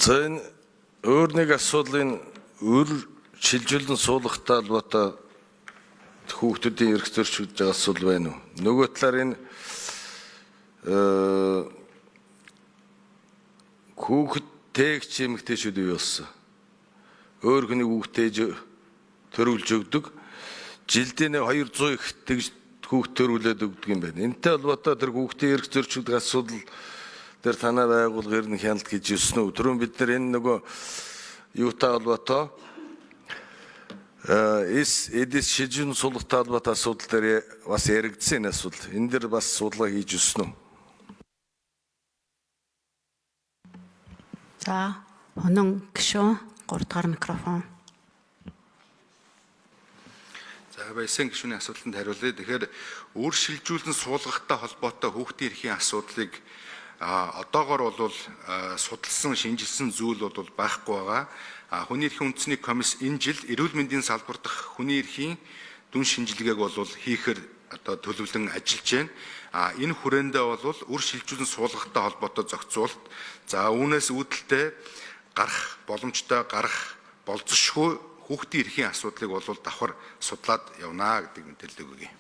За энэ өөр нэг асуудлын өр шилжүүлэн суулгахтай холбоотой хүүхдүүдийн эрх зөрчилдөж байгаа асуудал байна уу? Нөгөө талаар энэ хүүхдтэйгч эмэгтэйчүүд бий болсон. Өөр хүний хүүхдтэйж төрүүлж өгдөг. Жилдээ 200 их тэгж хүүхд төрүүлээд өгдөг юм байна. Энэтэй холбоотой тэр хүүхдийн эрх зөрчилдөг асуудал дээр танай байгуулга ер нь хяналт гэж ирсэн үү? Түрүүн бид нар энэ нөгөө юутай холбоотой эдис шилжүүлэн суулгахтай холбоотой асуудал дээр бас яригдсан энэ асуудал. Энэ дээр бас судалгаа хийж өснө үү? За, өнөн гишүүн 3 дахь микрофон. За, баясан гишүүний асуултанд хариулъя. Тэгэхээр үр шилжүүлэн суулгахтай холбоотой хүүхдийн эрхийн асуудлыг одоогоор бол судалсан, шинжилсэн зүйл бол байхгүй байгаа. Хүний эрхийн үндэсний комисс энэ жил эрүүл мэндийн салбар дахь хүний эрхийн дүн шинжилгээг бол хийхээр төлөвлөн ажиллаж байна. Энэ хүрээндээ бол үр шилжүүлэн суулгахтай холбоотой зохицуулалт, за үүнээс үүдэлтэй гарах боломжтой, гарах болзошгүй хүүхдийн эрхийн асуудлыг бол давхар судлаад явна гэдэг мэдээлэл өгье.